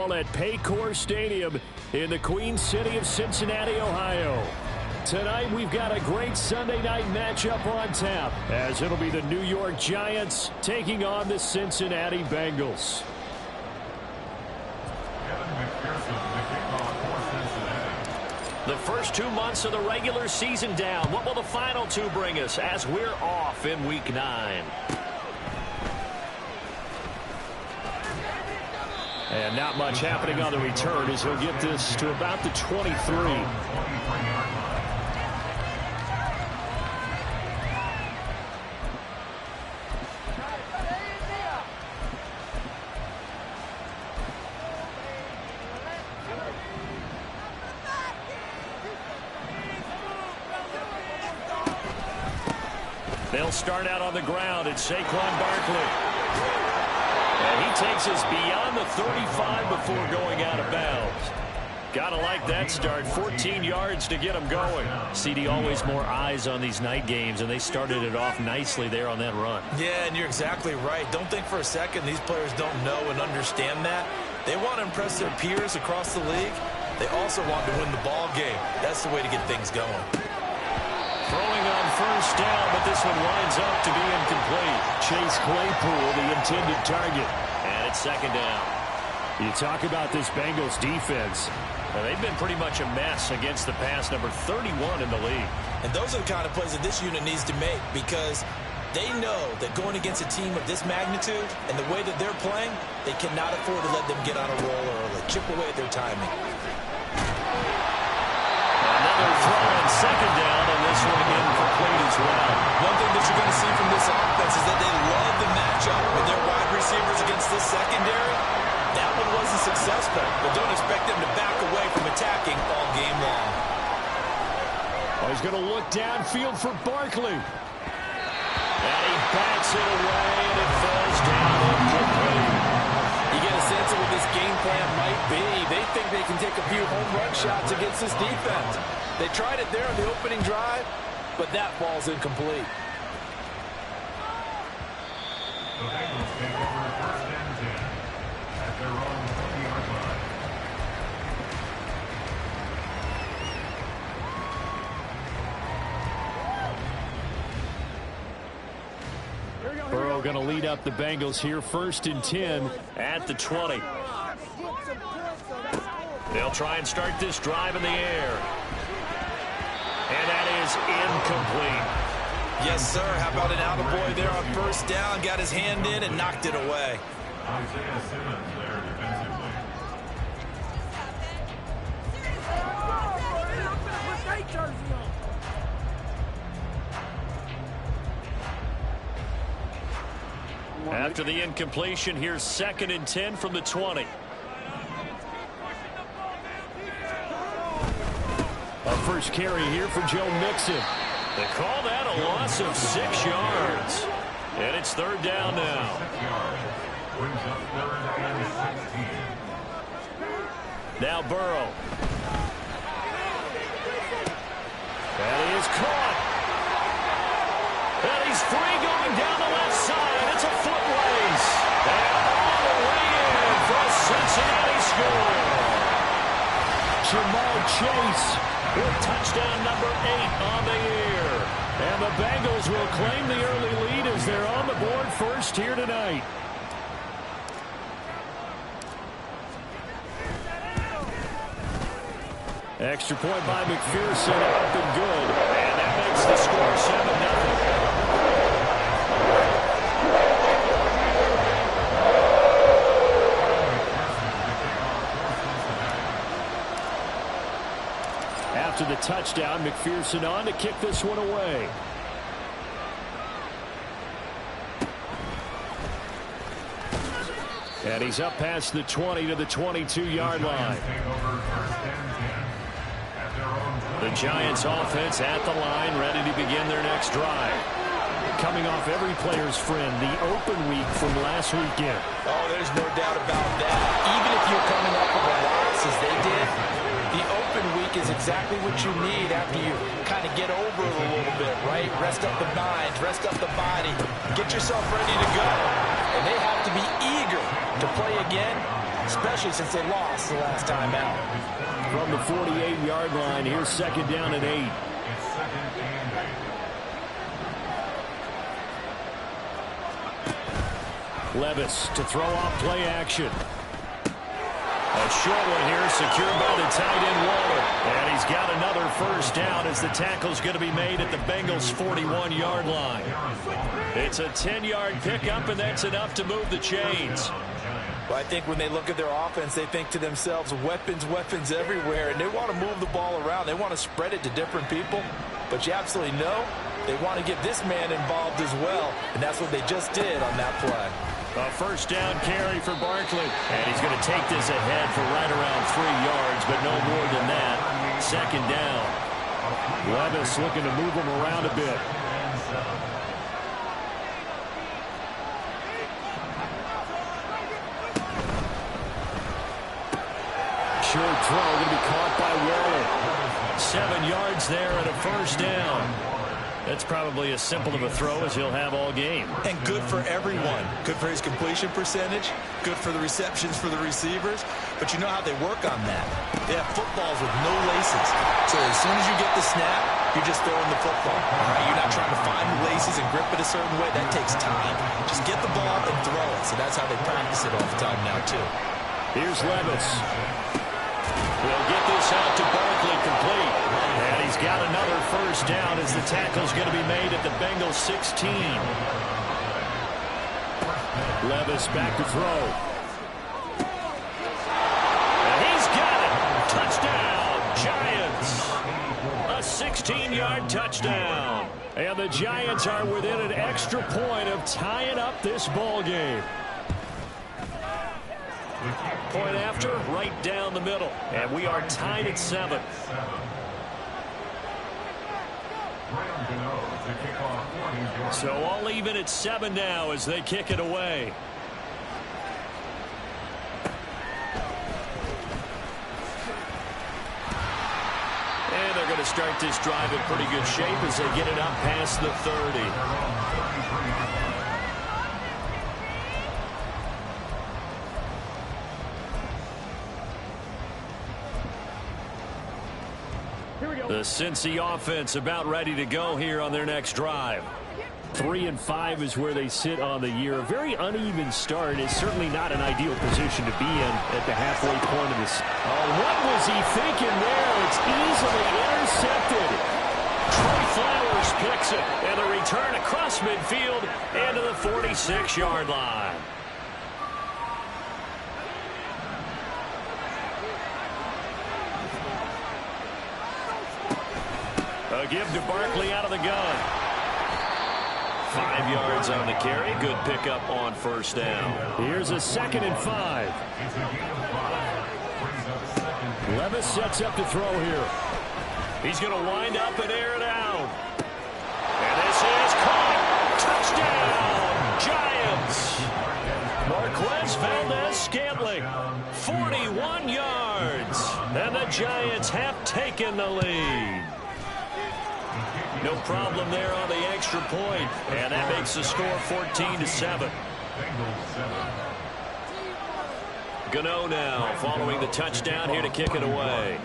At Paycor Stadium in the Queen City of Cincinnati, Ohio. Tonight we've got a great Sunday night matchup on tap, as it'll be the New York Giants taking on the Cincinnati Bengals. The first 2 months of the regular season down. What will the final two bring us as we're off in Week 9? And not much happening on the return as he'll get this to about the 23. They'll start out on the ground at Saquon Barkley. And he takes us beyond the 35 before going out of bounds. Gotta like that start. 14 yards to get him going. CD, always more eyes on these night games, and they started it off nicely there on that run. Yeah, and you're exactly right. Don't think for a second these players don't know and understand that. They want to impress their peers across the league. They also want to win the ball game. That's the way to get things going. Throwing on first down, but this one winds up to be incomplete. Chase Claypool, the intended target. And it's second down. You talk about this Bengals defense. Well, they've been pretty much a mess against the pass, number 31 in the league. And those are the kind of plays that this unit needs to make, because they know that going against a team of this magnitude and the way that they're playing, they cannot afford to let them get on a roll early. Chip away at their timing. Another throw on second down, and this one incomplete as well. One thing that you're going to see from this offense is that they love the matchup with their wide receivers against this secondary. That one wasn't successful, but don't expect them to back away from attacking all game long. Oh, he's going to look downfield for Barkley. And he backs it away, and it falls down incomplete. You get a sense of what this game plan might be. They think they can take a few home run shots against this defense. They tried it there on the opening drive, but that ball's incomplete. The Bengals take over first and 10 at their own 20-yard line. Burrow going to lead up the Bengals here, first and 10 at the 20. They'll try and start this drive in the air. And that is incomplete. Yes, sir. How about an attaboy there on first down? Got his hand in and knocked it away. Isaiah Simmons there defensively. After the incompletion, here's second and 10 from the 20. A first carry here for Joe Mixon. They call that a loss of 6 yards. And it's third down now. 6 yards. Brings up third and 16. Now Burrow. That is caught. And he's free going down the left side. It's a foot race. And all the way in for a Cincinnati score. Jamal Chase with touchdown number 8 on the year. And the Bengals will claim the early lead as they're on the board first here tonight. Extra point by McPherson, up and good. And that makes the score 7-0. After the touchdown, McPherson on to kick this one away. And he's up past the 20 to the 22-yard line. The Giants offense at the line, ready to begin their next drive. Coming off every player's friend, the open week from last weekend. Oh, there's no doubt about that. Even if you're coming up with a loss as they did, the open week is exactly what you need after you kind of get over it a little bit, right? Rest up the mind, rest up the body, get yourself ready to go. And they have to be eager to play again especially since they lost the last time out. From the 48-yard line, here's second down and 8. It's second and 8. Levis to throw off play action. A short one here, secured by the tight end Waller. And he's got another first down as the tackle's going to be made at the Bengals' 41-yard line. It's a 10-yard pickup, and that's enough to move the chains. Well, I think when they look at their offense, they think to themselves, weapons, weapons everywhere, and they want to move the ball around. They want to spread it to different people, but you absolutely know they want to get this man involved as well, and that's what they just did on that play. A first down carry for Barkley. And he's going to take this ahead for right around 3 yards, but no more than that. Second down. Levis looking to move him around a bit. Short throw going to be caught by Waller. 7 yards there and a first down. That's probably as simple of a throw as he'll have all game. And good for everyone. Good for his completion percentage. Good for the receptions for the receivers. But you know how they work on that. They have footballs with no laces. So as soon as you get the snap, you're just throwing the football. All right? You're not trying to find the laces and grip it a certain way. That takes time. Just get the ball and throw it. So that's how they practice it all the time now, too. Here's Levis. We'll get this out to Barkley complete. And he's got another first down as the tackle's going to be made at the Bengals 16. Levis back to throw. And he's got it. Touchdown, Giants. A 16-yard touchdown. And the Giants are within an extra point of tying up this ball game. Point after, right down the middle. And we are tied at 7. So all even at 7 now as they kick it away. And they're going to start this drive in pretty good shape as they get it up past the 30. The Cincy offense about ready to go here on their next drive. 3-5 is where they sit on the year. A very uneven start is certainly not an ideal position to be in at the halfway point of this. Oh, what was he thinking there? It's easily intercepted. Trey Flowers picks it, and the return across midfield into the 46-yard line. A give to Barkley out of the gun. 5 yards on the carry. Good pickup on first down. Here's a 2nd and 5. Levis sets up to throw here. He's going to wind up and air it out. And this is caught. Touchdown, Giants. Marquez Valdez-Scantling, 41 yards. And the Giants have taken the lead. No problem there on the extra point, and that makes the score 14-7. Gano now following the touchdown here to kick it away.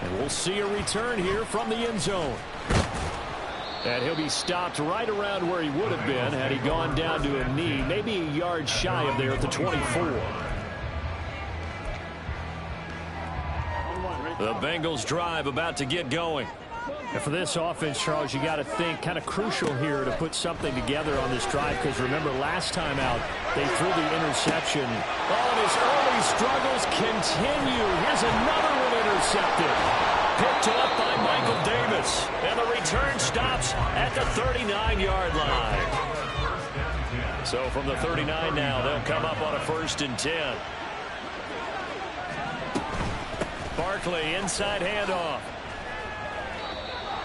And we'll see a return here from the end zone. And he'll be stopped right around where he would have been had he gone down to a knee, maybe a yard shy of there at the 24. The Bengals drive about to get going. And for this offense, Charles, you got to think kind of crucial here to put something together on this drive, because remember last time out they threw the interception. Oh, and his early struggles continue. Here's another one intercepted. Picked up by Michael Davis. And the return stops at the 39-yard line. So from the 39 now, they'll come up on a 1st and 10. Barkley, inside handoff.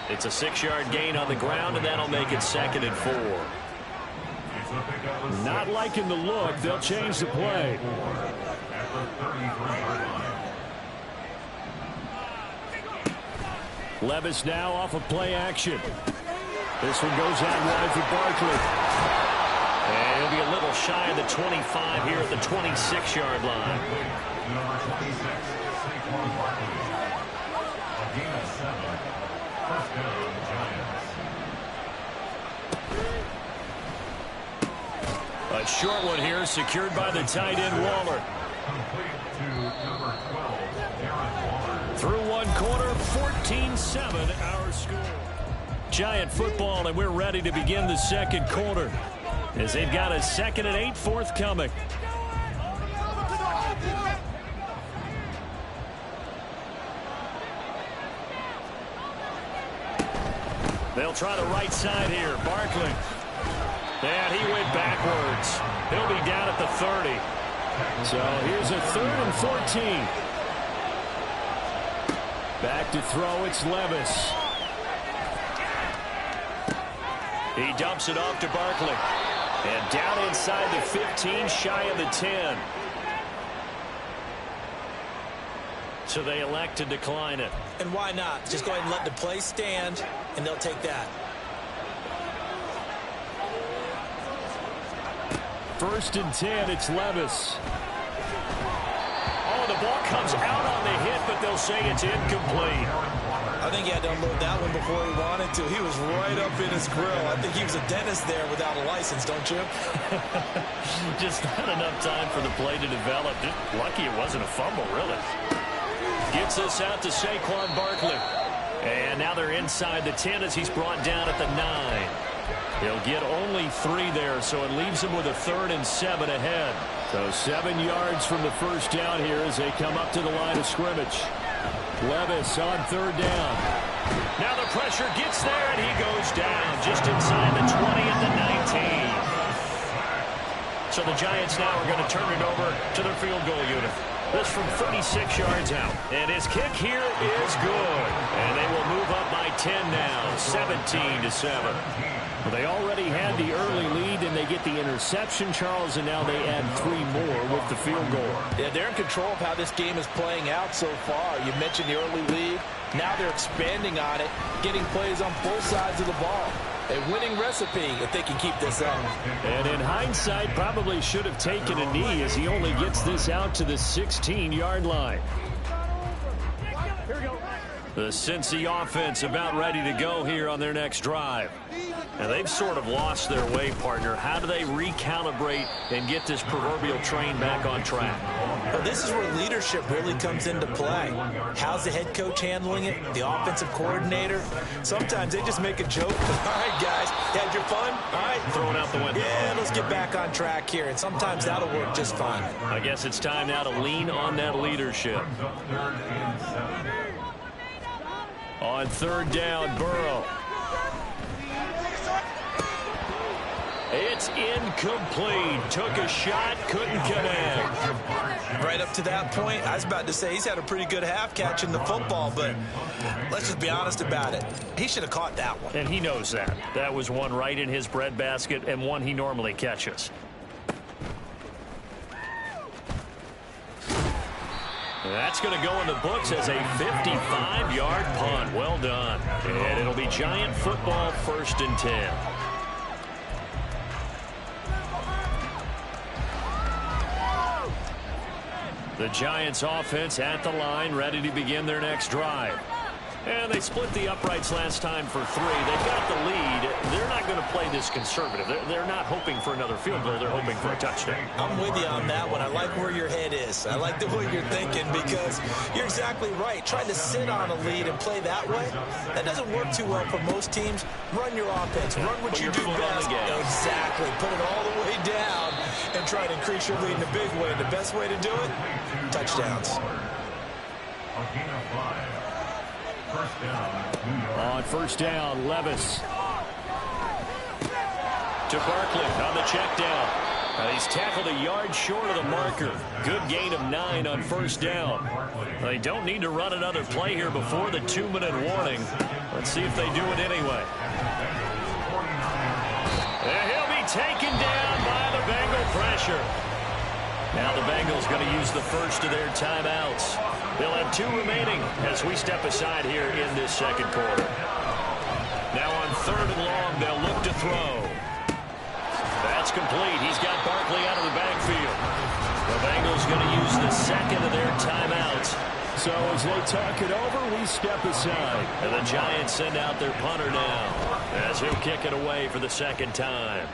It's a 6-yard gain on the ground, and that'll make it 2nd and 4. Not liking the look. They'll change the play. Levis now off of play action. This one goes out wide for Barkley. be a little shy of the 25 here at the 26-yard line. Number 26, Saquon Barkley. A gain of 7. First down, Giants. A short one here, secured by the tight end Waller. Complete to number 12, Darren Waller. Through one quarter, 14-7 our score. Giant football, and we're ready to begin the second quarter as they've got a 2nd and 8 forthcoming. They'll try the right side here. Barkley. And he went backwards. He'll be down at the 30. So here's a 3rd and 14. Back to throw, it's Levis. He dumps it off to Barkley. And down inside the 15, shy of the 10. So they elect to decline it. And why not? Just go ahead and let the play stand, and they'll take that. 1st and 10, it's Levis. Oh, the ball comes out on the hit, but they'll say it's incomplete. I think he had to unload that one before he wanted to. He was right up in his grill. I think he was a dentist there without a license, don't you? Just not enough time for the play to develop. Just lucky it wasn't a fumble, really. Gets this out to Saquon Barkley. And now they're inside the 10 as he's brought down at the 9. He'll get only 3 there, so it leaves him with a 3rd and 7 ahead. So 7 yards from the first down here as they come up to the line of scrimmage. Levis on 3rd down. Now the pressure gets there, and he goes down just inside the 20 at the 19. So the Giants now are going to turn it over to their field goal unit. This from 36 yards out. And his kick here is good. And they will move up by 10 now, 17-7. Well, they already had the early lead, and they get the interception, Charles, and now they add 3 more with the field goal. Yeah, they're in control of how this game is playing out so far. You mentioned the early lead. Now they're expanding on it, getting plays on both sides of the ball. A winning recipe if they can keep this up. And in hindsight, probably should have taken a knee as he only gets this out to the 16-yard line. The Cincy offense about ready to go here on their next drive. And they've sort of lost their way, partner. How do they recalibrate and get this proverbial train back on track? Well, this is where leadership really comes into play. How's the head coach handling it? The offensive coordinator? Sometimes they just make a joke. All right, guys, you had your fun? All right. Throw it out the window. Yeah, let's get back on track here. And sometimes that'll work just fine. I guess it's time now to lean on that leadership. On 3rd down, Burrow. It's incomplete. Took a shot, couldn't connect. Right up to that point, I was about to say he's had a pretty good half catching the football, but let's just be honest about it. He should have caught that one. And he knows that. That was one right in his breadbasket and one he normally catches. That's going to go in the books as a 55-yard punt. Well done. And it'll be Giant football, 1st and 10. The Giants offense at the line, ready to begin their next drive. And they split the uprights last time for 3. They've got the lead. They're not going to play this conservative. They're not hoping for another field goal. They're hoping for a touchdown. I'm with you on that one. I like where your head is. I like the way you're thinking because you're exactly right. Trying to sit on a lead and play that way, that doesn't work too well for most teams. Run your offense. Run what you do best. Exactly. Put it all the way down and try to increase your lead in a big way. And the best way to do it, touchdowns. On 1st down, Levis. To Barkley on the check down. He's tackled a yard short of the marker. Good gain of 9 on 1st down. They don't need to run another play here before the 2-minute warning. Let's see if they do it anyway. And he'll be taken down by the Bengal pressure. Now the Bengals going to use the first of their timeouts. They'll have 2 remaining as we step aside here in this second quarter. Now on 3rd and long, they'll look to throw. That's complete. He's got Barkley out of the backfield. The Bengals going to use the second of their timeouts. So as they talk it over, we step aside. And the Giants send out their punter now, as he'll kick it away for the second time.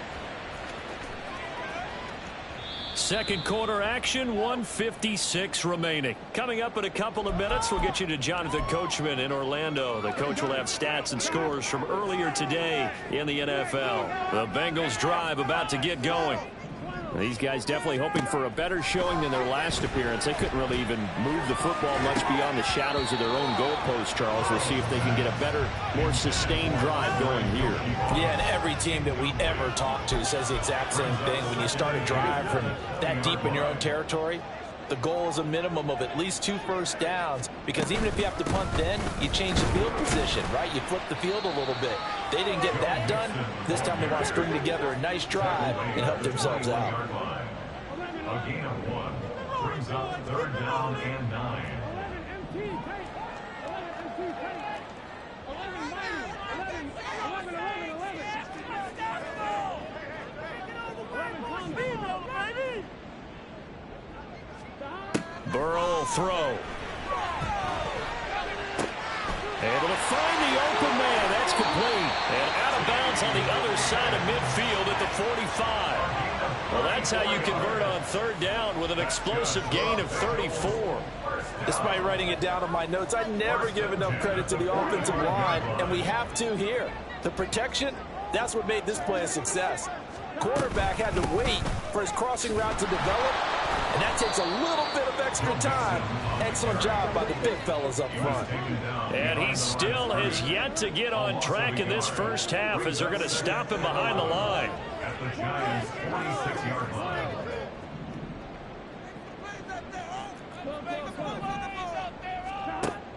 Second quarter action, 1:56 remaining. Coming up in a couple of minutes, we'll get you to Jonathan Coachman in Orlando. The coach will have stats and scores from earlier today in the NFL. The Bengals drive about to get going. These guys definitely hoping for a better showing than their last appearance. They couldn't really even move the football much beyond the shadows of their own goalpost, Charles. We'll see if they can get a better, more sustained drive going here. Yeah, and every team that we ever talk to says the exact same thing. When you start a drive from that deep in your own territory, the goal is a minimum of at least 2 first downs, because even if you have to punt then, you change the field position, right? You flip the field a little bit. They didn't get that done. This time they want to string together a nice drive and help themselves out. A gain of 1 brings up 3rd down and 9. Burrow will throw. Able to find the open man. That's complete. And out of bounds on the other side of midfield at the 45. Well, that's how you convert on 3rd down with an explosive gain of 34. Despite writing it down on my notes, I never give enough credit to the offensive line, and we have to here. The protection, that's what made this play a success. Quarterback had to wait for his crossing route to develop, and that takes a little bit of extra time. Excellent job by the big fellas up front. And he still has yet to get on track in this first half, as they're going to stop him behind the line. At the Giants' 46-yard line.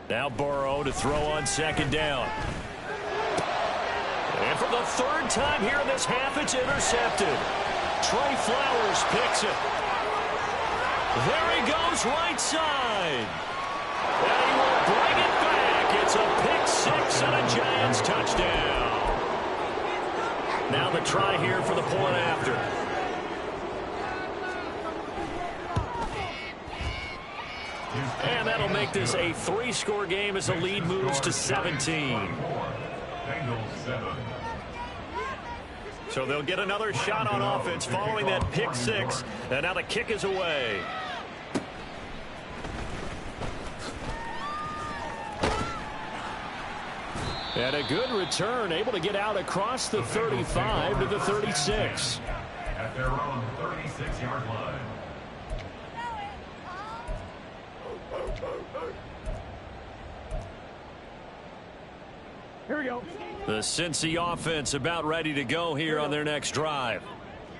Now Burrow to throw on 2nd down. And for the 3rd time here in this half, it's intercepted. Trey Flowers picks it. There he goes, right side. And he will bring it back. It's a pick 6 and a Giants touchdown. Now the try here for the point after. And that'll make this a 3-score game as the lead moves to 17. So they'll get another shot on offense following that pick 6. And now the kick is away. And a good return, able to get out across the 35 to the 36. At their own 36-yard line. Here we go. The Cincy offense about ready to go here on their next drive.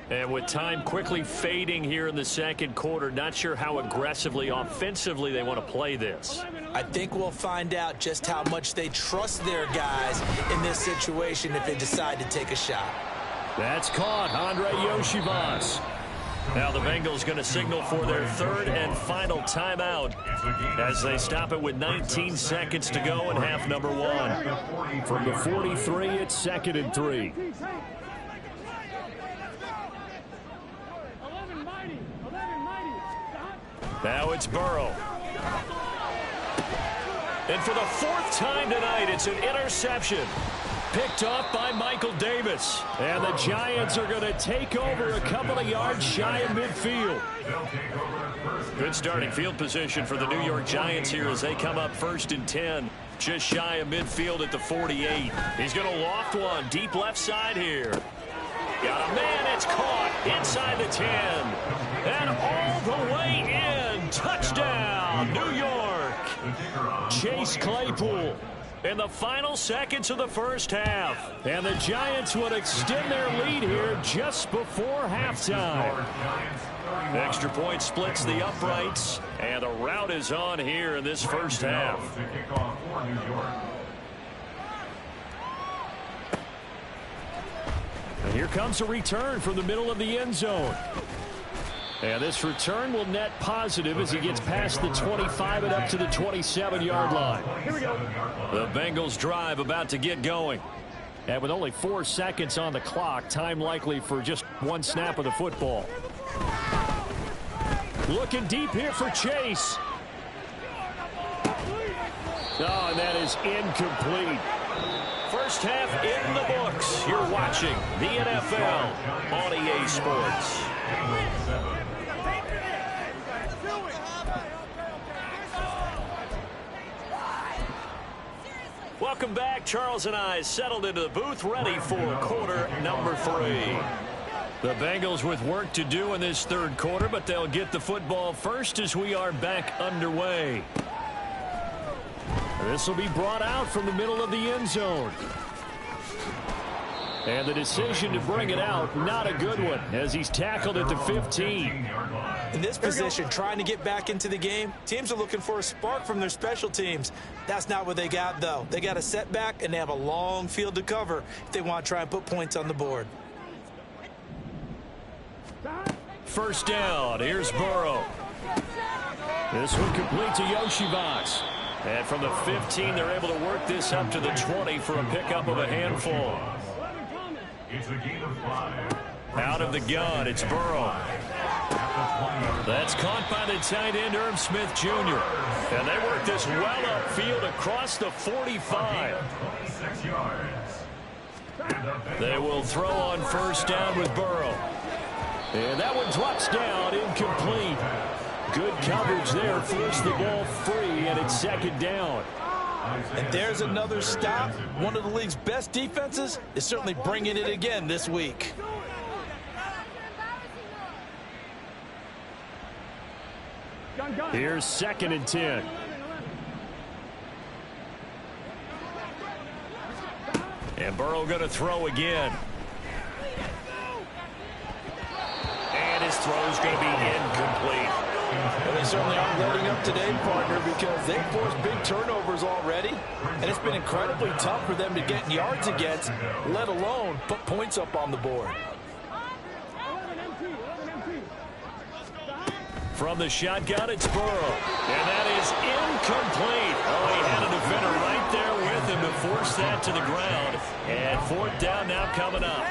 And with time quickly fading here in the second quarter, not sure how aggressively, offensively they want to play this. I think we'll find out just how much they trust their guys in this situation if they decide to take a shot. That's caught. Andre Yoshivas. Now the Bengals going to signal for their 3rd and final timeout as they stop it with 19 seconds to go in half number 1. From the 43, it's 2nd and 3. Now it's Burrow. And for the 4th time tonight, it's an interception. Picked off by Michael Davis. And the Giants are going to take over a couple of yards shy of midfield. Good starting field position for the New York Giants here as they come up 1st and 10. Just shy of midfield at the 48. He's going to loft one deep left side here. Got a man, it's caught inside the 10. And all the way in. Touchdown, New York. Chase Claypool in the final seconds of the first half. And the Giants would extend their lead here just before halftime. Extra point splits the uprights. And the route is on here in this first half. And here comes a return from the middle of the end zone. And this return will net positive as he gets past the 25 and up to the 27-yard line. Here we go. The Bengals drive about to get going. And with only 4 seconds on the clock, time likely for just one snap of the football. Looking deep here for Chase. Oh, and that is incomplete. First half in the books. You're watching the NFL on EA Sports. Welcome back. Charles and I settled into the booth, ready for quarter number 3. The Bengals with work to do in this third quarter, but they'll get the football first as we are back underway. This will be brought out from the middle of the end zone. And the decision to bring it out, not a good one, as he's tackled at the 15. In this position, trying to get back into the game, teams are looking for a spark from their special teams. That's not what they got, though. They got a setback, and they have a long field to cover if they want to try and put points on the board. First down, here's Burrow. This one complete to Yoshibas. And from the 15, they're able to work this up to the 20 for a pickup of a handful. It's a gain of 5. Out of the gun, it's Burrow. That's caught by the tight end, Irv Smith Jr. And they work this well upfield across the 45. 26 yards. They will throw on first down with Burrow. And that one drops down, incomplete. Good coverage there, forced the ball free, and it's second down. And there's another stop. One of the league's best defenses is certainly bringing it again this week. Here's second and 10. And Burrow going to throw again. And his throw's going to be incomplete. Well, they certainly aren't loading up today, partner, because they've forced big turnovers already, and it's been incredibly tough for them to get yards against, let alone put points up on the board. From the shotgun, it's Burrow. And that is incomplete. Oh, he had a defender right there with him to force that to the ground. And fourth down now coming up.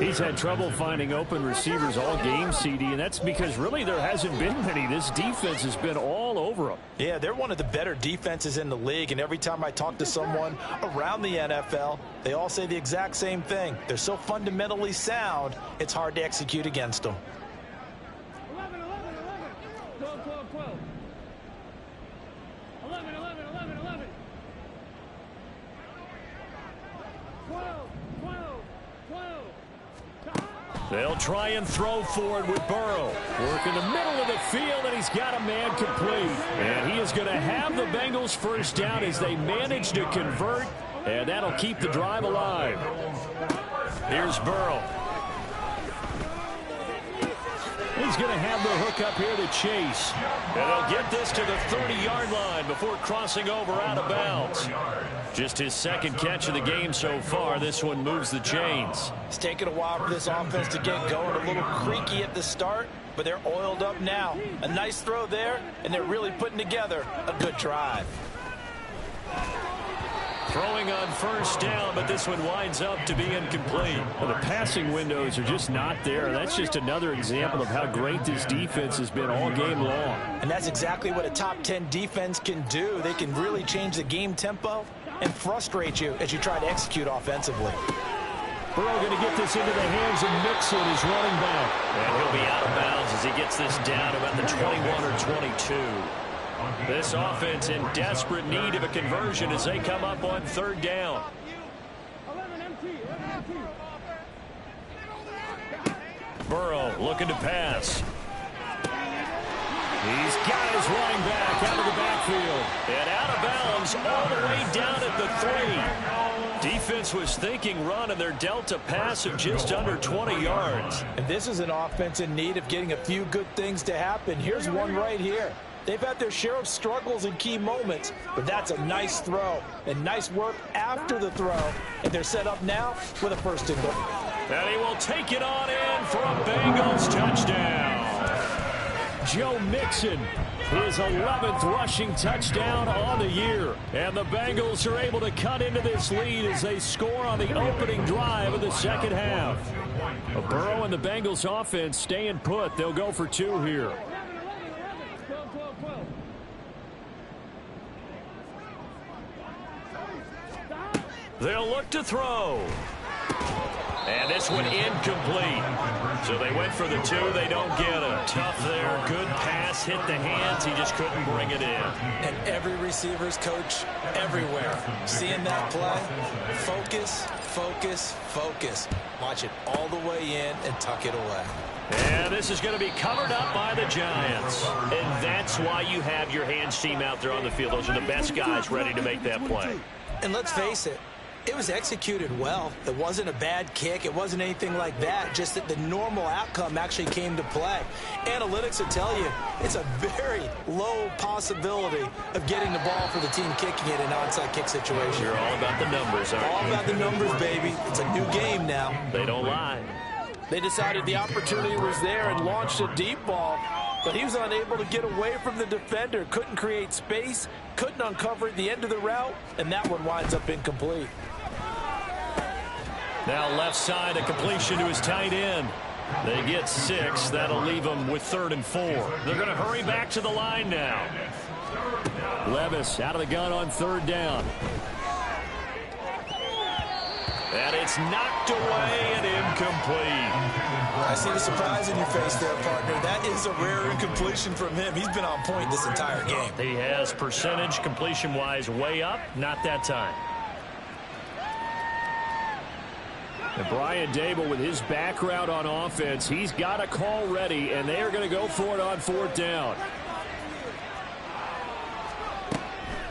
He's had trouble finding open receivers all game, CD, and that's because really there hasn't been many. This defense has been all over them. Yeah, they're one of the better defenses in the league, and every time I talk to someone around the NFL, they all say the exact same thing. They're so fundamentally sound, it's hard to execute against them. 12. They'll try and throw forward with Burrow. Work in the middle of the field, and he's got a man complete. And he is going to have the Bengals first down as they manage to convert, and that'll keep the drive alive. Here's Burrow. He's going to have the hook up here to Chase. And they'll get this to the 30-yard line before crossing over out of bounds. Just his second catch of the game so far. This one moves the chains. It's taken a while for this offense to get going. A little creaky at the start, but they're oiled up now. A nice throw there, and they're really putting together a good drive. Throwing on first down, but this one winds up to be incomplete. Well, the passing windows are just not there. That's just another example of how great this defense has been all game long. And that's exactly what a top 10 defense can do. They can really change the game tempo and frustrate you as you try to execute offensively. Burrow going to get this into the hands of Mixon, his running back. And he'll be out of bounds as he gets this down about the 21 or 22. This offense in desperate need of a conversion as they come up on third down. Burrow looking to pass. He's got his running back out of the backfield. And out of bounds all the way down at the 3. Defense was thinking run, and they're dealt a pass of just under 20 yards. And this is an offense in need of getting a few good things to happen. Here's one right here. They've had their share of struggles in key moments, but that's a nice throw and nice work after the throw. And they're set up now with a first and goal. And he will take it on in for a Bengals touchdown. Joe Mixon, his 11th rushing touchdown on the year. And the Bengals are able to cut into this lead as they score on the opening drive of the second half. Burrow and the Bengals offense staying put. They'll go for 2 here. They'll look to throw. And this one incomplete. So they went for the 2. They don't get it. Tough there. Good pass. Hit the hands. He just couldn't bring it in. And every receiver's coach everywhere. Seeing that play, focus, focus, focus. Watch it all the way in and tuck it away. And this is going to be covered up by the Giants. And that's why you have your hands team out there on the field. Those are the best guys ready to make that play. And let's face it, it was executed well. It wasn't a bad kick. It wasn't anything like that. Just that the normal outcome actually came to play. Analytics will tell you it's a very low possibility of getting the ball for the team kicking it in an onside kick situation. You're all about the numbers, aren't you? All about the numbers, baby. It's a new game now. They don't lie. They decided the opportunity was there and launched a deep ball, but he was unable to get away from the defender. Couldn't create space, couldn't uncover the end of the route, and that one winds up incomplete. Now left side, a completion to his tight end. They get 6. That'll leave them with 3rd and 4. They're going to hurry back to the line now. Levis out of the gun on 3rd down. And it's knocked away and incomplete. I see the surprise in your face there, partner. That is a rare incompletion from him. He's been on point this entire game. He has percentage completion-wise way up. Not that time. And Brian Dable, with his background on offense, he's got a call ready, and they are going to go for it on 4th down.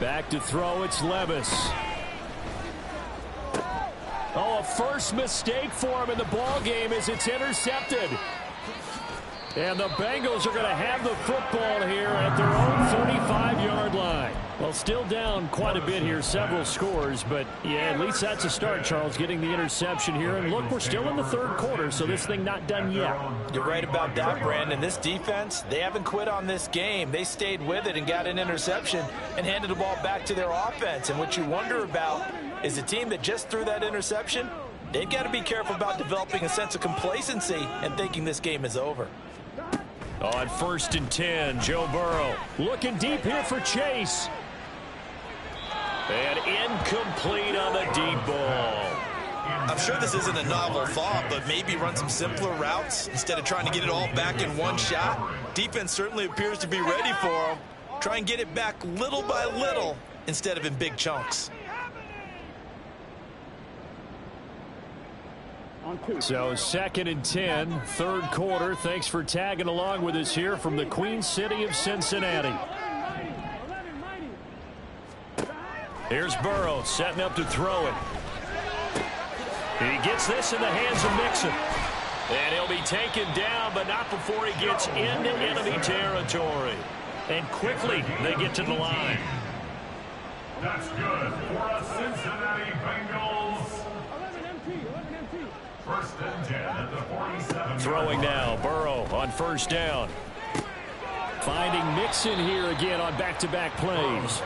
Back to throw, it's Levis. Oh, a first mistake for him in the ball game as it's intercepted. And the Bengals are going to have the football here at their own 35-yard line. Well, still down quite a bit here, several scores, but yeah, at least that's a start, Charles, getting the interception here. And look, we're still in the 3rd quarter, so this thing not done yet. You're right about that, Brandon. This defense, they haven't quit on this game. They stayed with it and got an interception and handed the ball back to their offense. And what you wonder about is the team that just threw that interception, they've got to be careful about developing a sense of complacency and thinking this game is over. On 1st and 10, Joe Burrow looking deep here for Chase. And incomplete on the deep ball. I'm sure this isn't a novel thought, but maybe run some simpler routes instead of trying to get it all back in one shot. Defense certainly appears to be ready for him. Try and get it back little by little instead of in big chunks. So 2nd and 10, 3rd quarter. Thanks for tagging along with us here from the Queen City of Cincinnati. Here's Burrow setting up to throw it. He gets this in the hands of Mixon. And he'll be taken down, but not before he gets into enemy territory. And quickly they get to the line. That's good for a Cincinnati Bengals. 1st and 10 at the 47. Throwing now, Burrow on 1st down. Finding Mixon here again on back-to-back plays.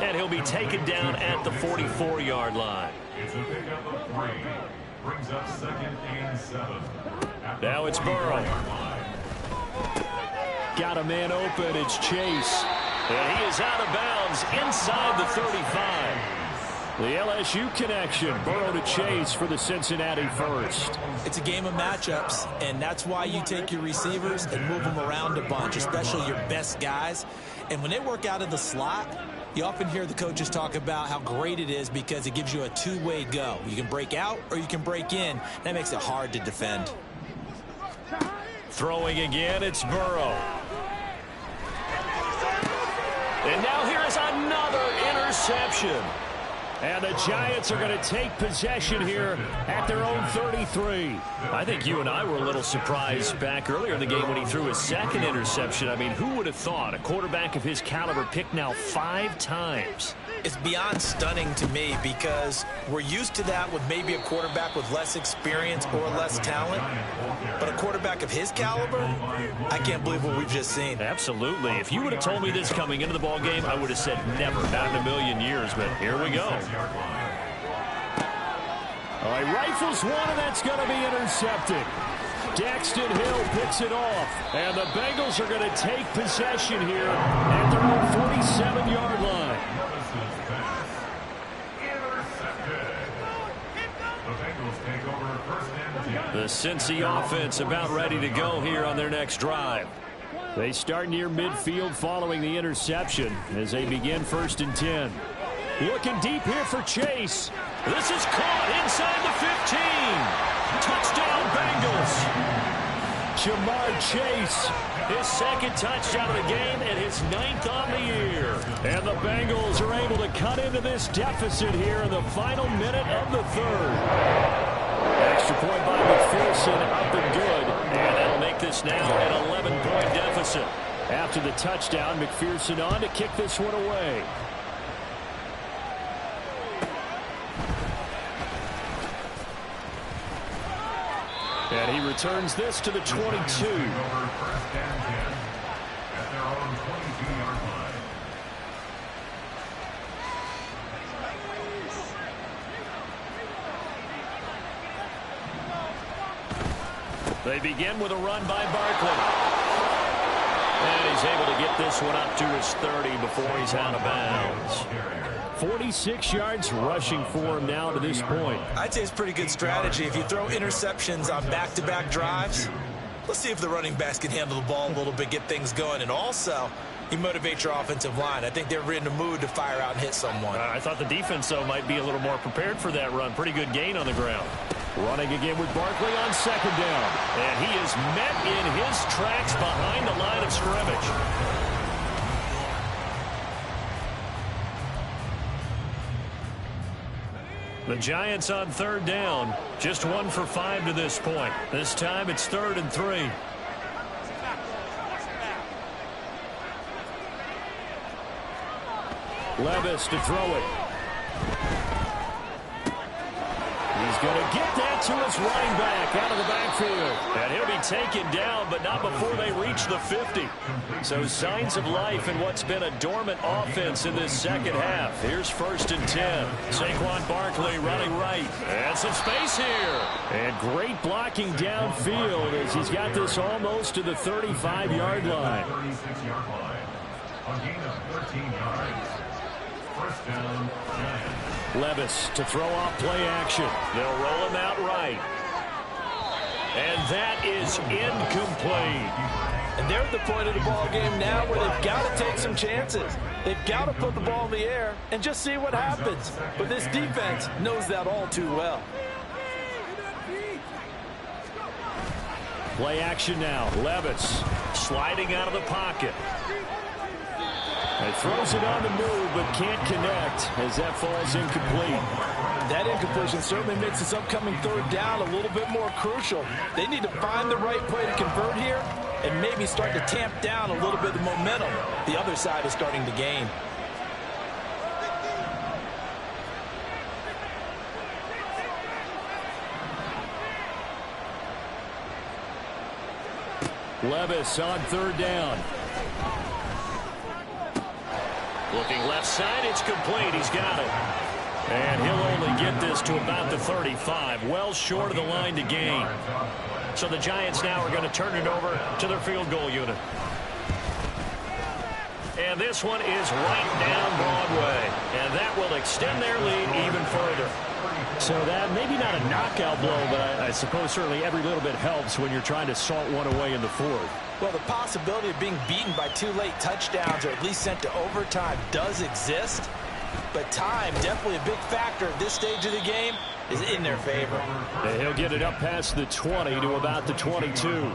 And he'll be taken down at the 44-yard line. It's a pickup of 3. Brings up 2nd and 7. Now it's Burrow. Got a man open. It's Chase. And he is out of bounds inside the 35. The LSU connection, Burrow to Chase for the Cincinnati first. It's a game of matchups, and that's why you take your receivers and move them around a bunch, especially your best guys. And when they work out of the slot, you often hear the coaches talk about how great it is because it gives you a two-way go. You can break out or you can break in. That makes it hard to defend. Throwing again, it's Burrow. And now here is another interception. And the Giants are going to take possession here at their own 33. I think you and I were a little surprised back earlier in the game when he threw his second interception. I mean, who would have thought a quarterback of his caliber picked now 5 times? It's beyond stunning to me because we're used to that with maybe a quarterback with less experience or less talent. But a quarterback of his caliber, I can't believe what we've just seen. Absolutely. If you would have told me this coming into the ball game, I would have said never, not in a million years. But here we go. All right, rifles one, and that's going to be intercepted. Daxton Hill picks it off, and the Bengals are going to take possession here at their own 47-yard line. The Cincy offense about ready to go here on their next drive. They start near midfield following the interception as they begin 1st and 10. Looking deep here for Chase. This is caught inside the 15. Touchdown, Bengals. Jamar Chase, his second touchdown of the game and his 9th on the year. And the Bengals are able to cut into this deficit here in the final minute of the 3rd. Extra point by McPherson, up and good. And that'll make this now an 11-point deficit. After the touchdown, McPherson on to kick this one away. And he returns this to the 22. They begin with a run by Barkley. And he's able to get this one up to his 30 before he's out of bounds. 46 yards rushing for him now to this point. I'd say it's pretty good strategy. If you throw interceptions on back-to-back drives, let's see if the running backs can handle the ball a little bit, get things going. And also, you motivate your offensive line. I think they're in the mood to fire out and hit someone. I thought the defense, though, might be a little more prepared for that run. Pretty good gain on the ground. Running again with Barkley on 2nd down. And he is met in his tracks behind the line of scrimmage. The Giants on 3rd down. Just 1 for 5 to this point. This time it's 3rd and 3. Levis to throw it. He's going to get that to his running back out of the backfield. And he'll be taken down, but not before they reach the 50. So signs of life in what's been a dormant offense in this second half. Here's 1st and 10. Saquon Barkley running right. And some space here. And great blocking downfield as he's got this almost to the 35-yard line. 36-yard line. A gain of 13 yards. 1st down, Giants. Levis to throw off play action. They'll roll him out right. And that is incomplete. And they're at the point of the ball game now where they've got to take some chances. They've got to put the ball in the air and just see what happens. But this defense knows that all too well. Play action now. Levis sliding out of the pocket. He throws it on the move, but can't connect as that falls incomplete. That incompletion certainly makes this upcoming 3rd down a little bit more crucial. They need to find the right play to convert here and maybe start to tamp down a little bit of momentum the other side is starting to gain. Levis on 3rd down. Looking left side, it's complete. He's got it. And he'll only get this to about the 35, well short of the line to gain. So the Giants now are going to turn it over to their field goal unit. And this one is right down Broadway. And that will extend their lead even further. So that maybe not a knockout blow, but I suppose certainly every little bit helps when you're trying to salt one away in the 4th. Well, the possibility of being beaten by 2 late touchdowns or at least sent to overtime does exist. But time, definitely a big factor at this stage of the game, is in their favor. And he'll get it up past the 20 to about the 22.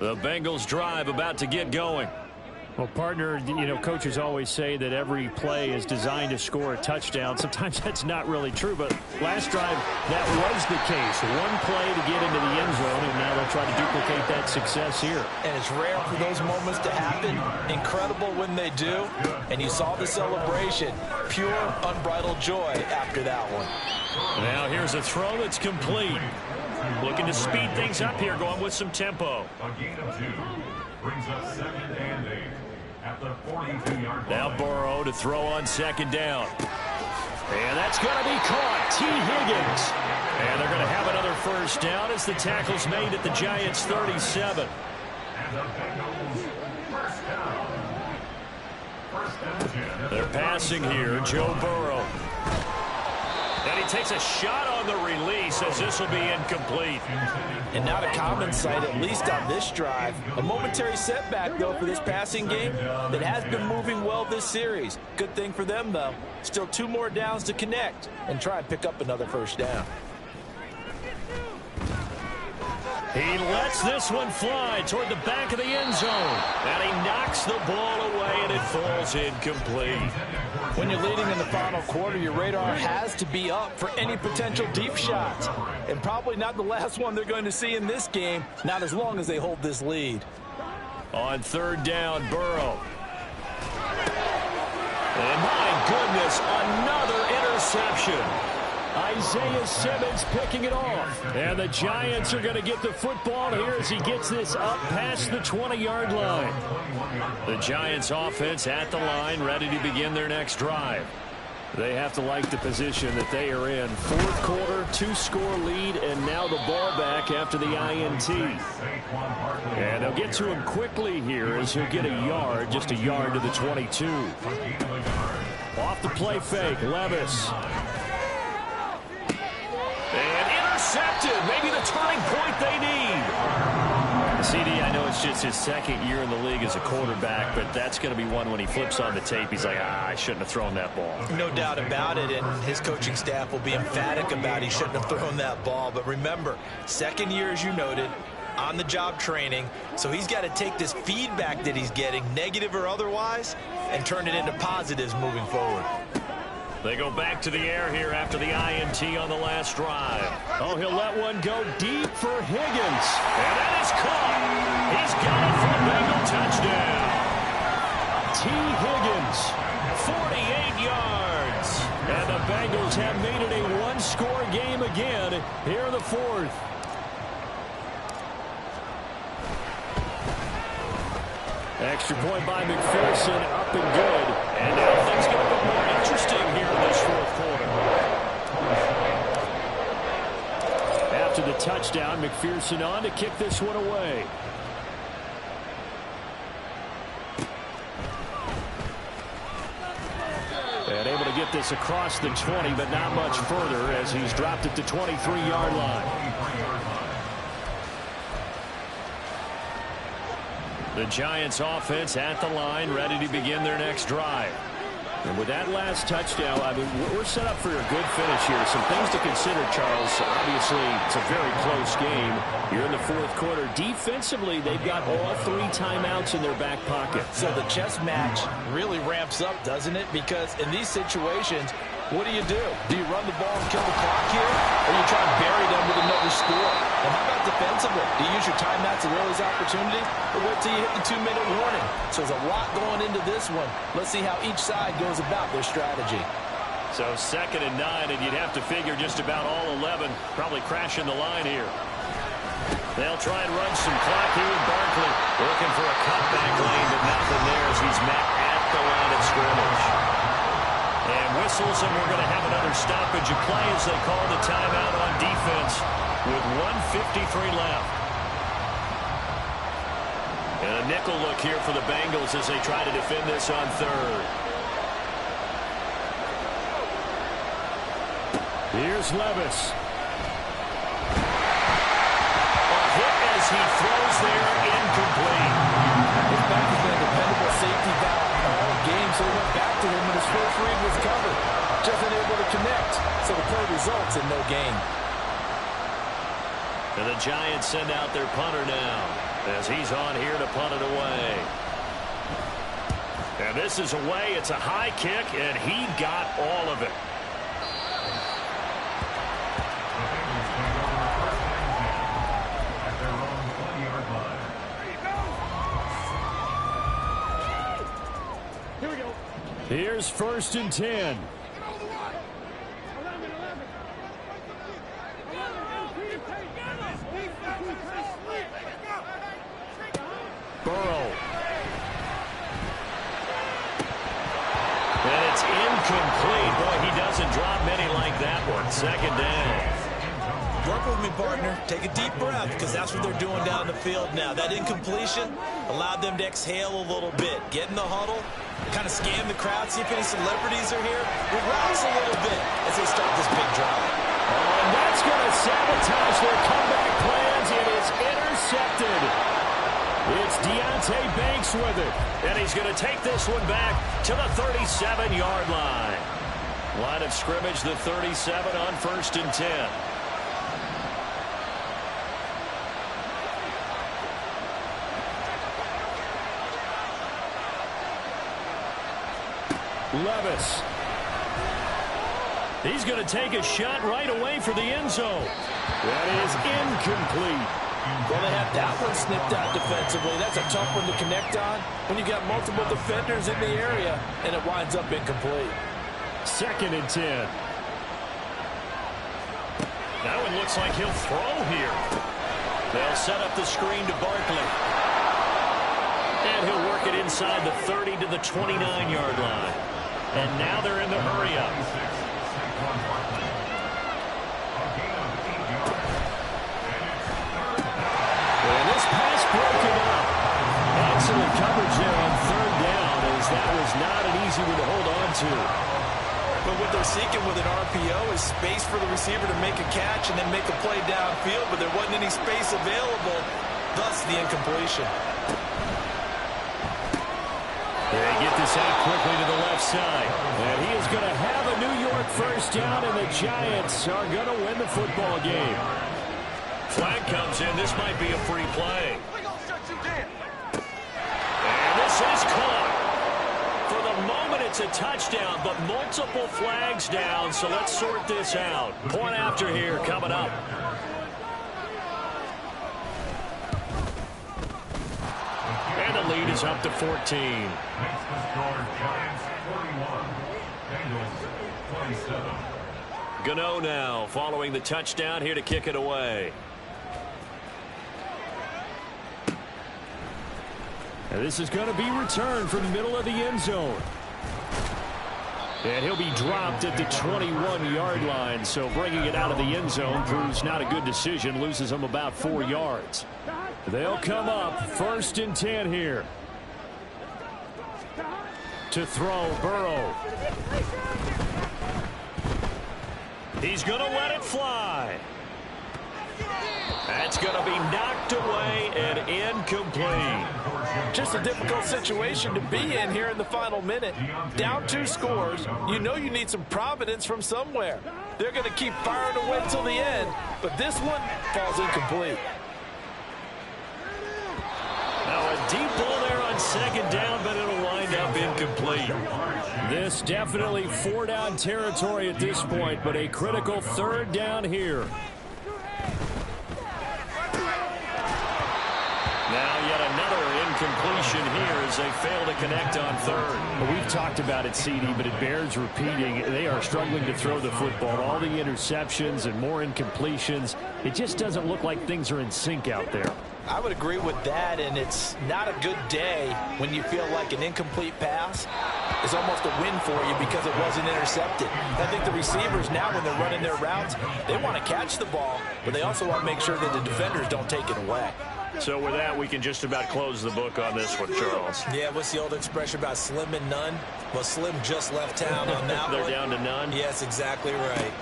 The Bengals drive about to get going. Well, partner, you know, coaches always say that every play is designed to score a touchdown. Sometimes that's not really true, but last drive, that was the case. One play to get into the end zone, and now they'll try to duplicate that success here. And it's rare for those moments to happen. Incredible when they do. And you saw the celebration. Pure, unbridled joy after that one. Now here's a throw that's complete. Looking to speed things up here, going with some tempo. A gain of 2 brings up 2nd and 8 at the 42-yard line. Now Burrow to throw on 2nd down. And that's going to be caught. T. Higgins. And they're going to have another first down as the tackle's made at the Giants' 37. And the Bengals first down. First and 10. They're passing here. Joe Burrow. And he takes a shot on the release as this will be incomplete. And not a common sight, at least on this drive. A momentary setback, though, for this passing game that has been moving well this series. Good thing for them, though. Still 2 more downs to connect and try and pick up another first down. He lets this one fly toward the back of the end zone. And he knocks the ball away, and it falls incomplete. When you're leading in the final quarter, your radar has to be up for any potential deep shots. And probably not the last one they're going to see in this game, not as long as they hold this lead. On 3rd down, Burrow. And my goodness, another interception. Isaiah Simmons picking it off. And the Giants are going to get the football here as he gets this up past the 20-yard line. The Giants offense at the line, ready to begin their next drive. They have to like the position that they are in. 4th quarter, 2-score lead, and now the ball back after the INT. And they'll get to him quickly here as he'll get a yard, just a yard to the 22. Off the play fake, Levis. And intercepted. Maybe the turning point they need. CD, I know it's just his 2nd year in the league as a quarterback, but that's going to be one when he flips on the tape. He's like, I shouldn't have thrown that ball. No doubt about it, and his coaching staff will be emphatic about he shouldn't have thrown that ball. But remember, 2nd year, as you noted, on-the-job training, so he's got to take this feedback that he's getting, negative or otherwise, and turn it into positives moving forward. They go back to the air here after the INT on the last drive. Oh, he'll let one go deep for Higgins. And that is caught. He's got it for a Bengal touchdown. T. Higgins, 48 yards. And the Bengals have made it a 1-score game again here in the 4th. Extra point by McPherson, up and good. And now things get a bit more interesting here in this 4th quarter. After the touchdown, McPherson on to kick this one away. And able to get this across the 20, but not much further as he's dropped it to 23-yard line. The Giants offense at the line, ready to begin their next drive. And with that last touchdown, I mean, we're set up for a good finish here. Some things to consider, Charles. Obviously, it's a very close game. You're in the 4th quarter. Defensively, they've got all 3 timeouts in their back pocket. So the chess match really ramps up, doesn't it? Because in these situations, what do? Do you run the ball and kill the clock here? Or you try and bury them with another score? And how about defensively? Do you use your timeouts at early's opportunity? Or wait till you hit the 2-minute warning? So there's a lot going into this one. Let's see how each side goes about their strategy. So 2nd and 9, and you'd have to figure just about all 11 probably crashing the line here. They'll try and run some clock here with Barkley. Looking for a cutback lane, but nothing there as he's met at the line of scrimmage. And whistles, and we're going to have another stoppage of play as they call the timeout on defense with 1:53 left. And a nickel look here for the Bengals as they try to defend this on 3rd. Here's Levis. A hit as he throws there, incomplete. His back has been a dependable safety valve all game, so he went back to him when his first read was covered. Just unable to connect, so the play results in no gain. And the Giants send out their punter now. as he's on here to punt it away. And this is away. It's a high kick, and he got all of it. At their own 20-yard line. Here we go. Here's 1st and 10. Burrow. And it's incomplete. Boy, he doesn't drop many like that one. 2nd down. Work with me, partner. Take a deep breath, because that's what they're doing down the field now. That incompletion allowed them to exhale a little bit. Get in the huddle, kind of scan the crowd, see if any celebrities are here. Relax a little bit as they start this big drive. And that's going to sabotage their comeback plans. It is intercepted. It's Deonte Banks with it. And he's going to take this one back to the 37-yard line. Line of scrimmage, the 37 on 1st and 10. Levis. He's going to take a shot right away for the end zone. That is incomplete. Well, they had that one snipped out defensively. That's a tough one to connect on when you got multiple defenders in the area, and it winds up incomplete. 2nd and 10. That one looks like he'll throw here. They'll set up the screen to Barkley. And he'll work it inside the 30 to the 29-yard line. And now they're in the hurry-up. And this pass broken up. Excellent coverage there on 3rd down, as that was not an easy one to hold on to. But what they're seeking with an RPO is space for the receiver to make a catch and then make a play downfield, but there wasn't any space available, thus the incompletion. They get this out quickly to the left side. And he is going to have a New York 1st down, and the Giants are going to win the football game. Flag comes in. This might be a free play. And this is caught. For the moment, it's a touchdown, but multiple flags down, so let's sort this out. Point after here coming up. And the lead is up to 14. Makes the score Giants 41, Bengals 27. Gano now following the touchdown here to kick it away. And this is going to be returned from the middle of the end zone. And he'll be dropped at the 21-yard line, so bringing it out of the end zone proves not a good decision, loses him about 4 yards. They'll come up 1st and 10 here. To throw, Burrow. He's going to let it fly. That's going to be knocked away and incomplete. Just a difficult situation to be in here in the final minute. Down 2 scores, you know you need some providence from somewhere. They're going to keep firing away till the end, but this one falls incomplete. Now a deep ball there on 2nd down, but it'll wind up incomplete. This definitely 4-down territory at this point, but a critical 3rd down here. Now yet another incompletion here as they fail to connect on 3rd. Well, we've talked about it, CD, but it bears repeating. They are struggling to throw the football. All the interceptions and more incompletions. It just doesn't look like things are in sync out there. I would agree with that, and it's not a good day when you feel like an incomplete pass is almost a win for you because it wasn't intercepted. I think the receivers now, when they're running their routes, they want to catch the ball, but they also want to make sure that the defenders don't take it away. So with that, we can just about close the book on this one, Charles. Yeah, what's the old expression about slim and none? Well, Slim just left town on that They're one. down to none? Yes, exactly right.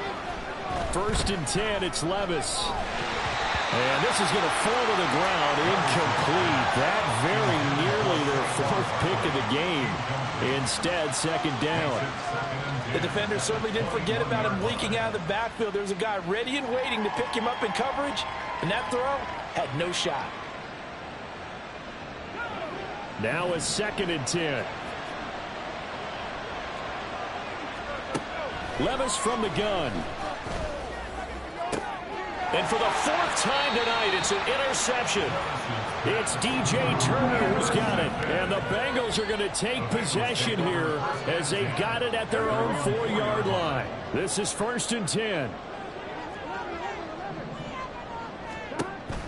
1st and 10, it's Levis. And this is going to fall to the ground, incomplete. That very nearly their 4th pick of the game. Instead, 2nd down. The defender certainly didn't forget about him leaking out of the backfield. There's a guy ready and waiting to pick him up in coverage, and that throw had no shot. Now a 2nd and 10. Levis from the gun. And for the 4th time tonight, it's an interception. It's DJ Turner who's got it. And the Bengals are going to take possession here as they've got it at their own 4-yard line. This is 1st and 10.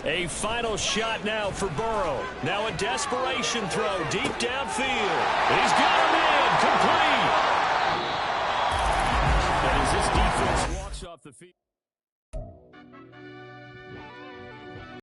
A final shot now for Burrow. Now a desperation throw deep downfield. He's got him in. Complete. And as this defense walks off the field.